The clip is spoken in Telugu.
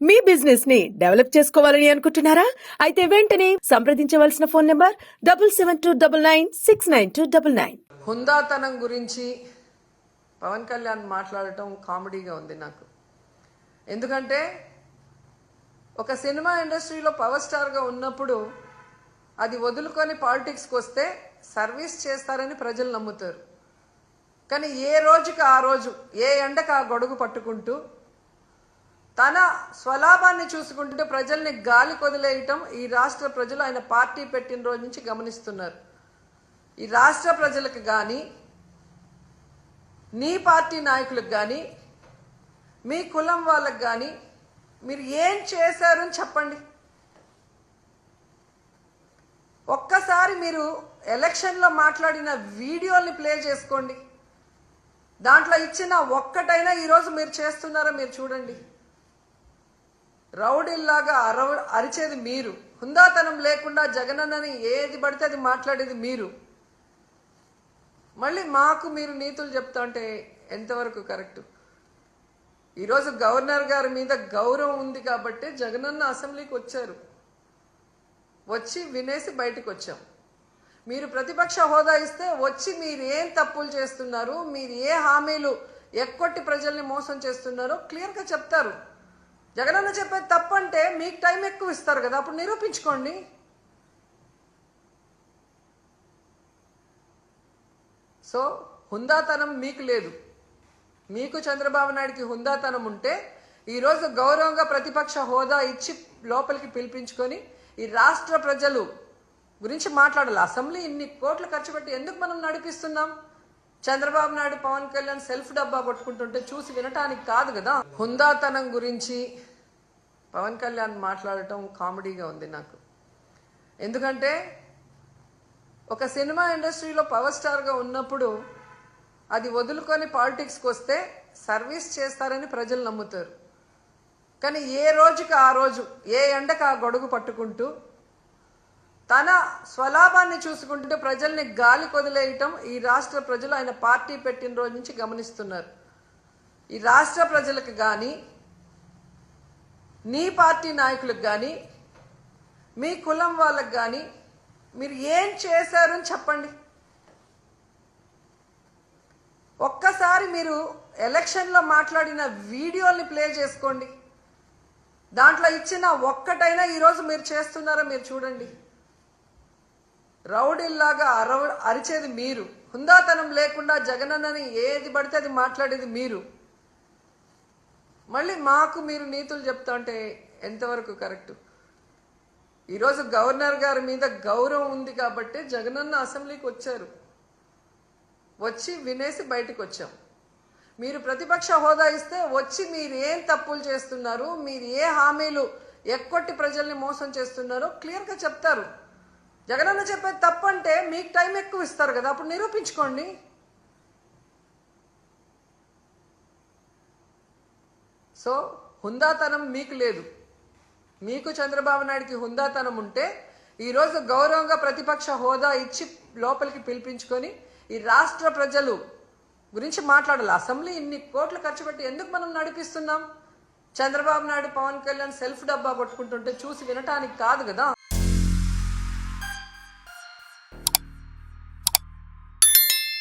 మీ బిజినెస్ ని డెవలప్ చేసుకోవాలని అనుకుంటున్నారా? అయితే వెంటనే సంప్రదించవలసిన ఫోన్ నంబర్ 7729969299. హుందాతనం గురించి పవన్ కళ్యాణ్ మాట్లాడటం కామెడీగా ఉంది నాకు. ఎందుకంటే ఒక సినిమా ఇండస్ట్రీలో పవర్ స్టార్గా ఉన్నప్పుడు అది వదులుకొని పాలిటిక్స్కి వస్తే సర్వీస్ చేస్తారని ప్రజలు నమ్ముతారు. కానీ ఏ రోజుకి ఆ రోజు, ఏ ఎండకు ఆ గొడుగు పట్టుకుంటూ తన స్వలాభాన్ని చూసుకుంటూ ప్రజల్ని గాలి కొదిలేయటం ఈ రాష్ట్ర ప్రజలు ఆయన పార్టీ పెట్టిన రోజు నుంచి గమనిస్తున్నారు. ఈ రాష్ట్ర ప్రజలకు కానీ, నీ పార్టీ నాయకులకు కానీ, మీ కులం వాళ్ళకు కానీ మీరు ఏం చేశారని చెప్పండి. ఒక్కసారి మీరు ఎలక్షన్లో మాట్లాడిన వీడియోల్ని ప్లే చేసుకోండి. దాంట్లో ఇచ్చిన ఒక్కటైనా ఈరోజు మీరు చేస్తున్నారో మీరు చూడండి. రౌడీల్లాగా అరిచేది మీరు, హుందాతనం లేకుండా జగనన్నని ఏది పడితే అది మాట్లాడేది మీరు. మళ్ళీ మాకు మీరు నీతులు చెప్తా అంటే ఎంతవరకు కరెక్ట్? ఈరోజు గవర్నర్ గారి మీద గౌరవం ఉంది కాబట్టి జగనన్న అసెంబ్లీకి వచ్చారు. వచ్చి వినేసి బయటకు వచ్చాం. మీరు ప్రతిపక్ష హోదా ఇస్తే వచ్చి మీరు ఏం తప్పులు చేస్తున్నారు, మీరు ఏ హామీలు ఎక్కొట్టి ప్రజల్ని మోసం చేస్తున్నారో క్లియర్గా చెప్తారు. జగనన్న చెప్పేది తప్పంటే మీకు టైం ఎక్కువ ఇస్తారు కదా, అప్పుడు నిరూపించుకోండి. సో హుందాతనం మీకు లేదు. మీకు చంద్రబాబు నాయుడికి హుందాతనం ఉంటే ఈరోజు గౌరవంగా ప్రతిపక్ష హోదా ఇచ్చి లోపలికి పిలిపించుకొని ఈ రాష్ట్ర ప్రజలు గురించి మాట్లాడాలి. అసెంబ్లీ ఇన్ని కోట్లు ఖర్చు పెట్టి ఎందుకు మనం నడిపిస్తున్నాం? చంద్రబాబు నాయుడు, పవన్ కళ్యాణ్ సెల్ఫ్ డబ్బా పట్టుకుంటుంటే చూసి వినటానికి కాదు కదా. హుందాతనం గురించి పవన్ కళ్యాణ్ మాట్లాడటం కామెడీగా ఉంది నాకు. ఎందుకంటే ఒక సినిమా ఇండస్ట్రీలో పవర్ స్టార్గా ఉన్నప్పుడు అది వదులుకొని పాలిటిక్స్కి వస్తే సర్వీస్ చేస్తారని ప్రజలు నమ్ముతారు. కానీ ఏ రోజుకి ఆ రోజు, ఏ ఎండకు ఆ గొడుగు పట్టుకుంటూ తన స్వలాభాన్ని చూసుకుంటూ ప్రజల్ని గాలి కొదిలేయటం ఈ రాష్ట్ర ప్రజలు ఆయన పార్టీ పెట్టిన రోజు నుంచి గమనిస్తున్నారు. ఈ రాష్ట్ర ప్రజలకు కానీ, నీ పార్టీ నాయకులకు కానీ, మీ కులం వాళ్ళకు కానీ మీరు ఏం చేశారని చెప్పండి. ఒక్కసారి మీరు ఎలక్షన్లో మాట్లాడిన వీడియోల్ని ప్లే చేసుకోండి. దాంట్లో ఇచ్చిన ఒక్కటైనా ఈరోజు మీరు చేస్తున్నారో మీరు చూడండి. రౌడీల్లాగా అరిచేది మీరు, హుందాతనం లేకుండా జగనన్నని ఏది పడితే అది మాట్లాడేది మీరు. మళ్ళీ మాకు మీరు నీతులు చెప్తా అంటే ఎంతవరకు కరెక్ట్? ఈరోజు గవర్నర్ గారి మీద గౌరవం ఉంది కాబట్టి జగనన్న అసెంబ్లీకి వచ్చారు. వచ్చి వినేసి బయటకు వచ్చాం. మీరు ప్రతిపక్ష హోదా ఇస్తే వచ్చి మీరు ఏం తప్పులు చేస్తున్నారు, మీరు ఏ హామీలు ఎక్కొట్టి ప్రజల్ని మోసం చేస్తున్నారో క్లియర్గా చెప్తారు. జగనన్న చెప్పేది తప్పంటే మీకు టైం ఎక్కువ ఇస్తారు కదా, అప్పుడు నిరూపించుకోండి. సో హుందాతనం మీకు లేదు. మీకు చంద్రబాబు నాయుడికి హుందాతనం ఉంటే ఈరోజు గౌరవంగా ప్రతిపక్ష హోదా ఇచ్చి లోపలికి పిలిపించుకొని ఈ రాష్ట్ర ప్రజలు గురించి మాట్లాడాలి. అసెంబ్లీ ఇన్ని కోట్లు ఖర్చు పెట్టి ఎందుకు మనం నడిపిస్తున్నాం? చంద్రబాబు నాయుడు, పవన్ కళ్యాణ్ సెల్ఫ్ డబ్బా పట్టుకుంటుంటే చూసి వినటానికి కాదు కదా.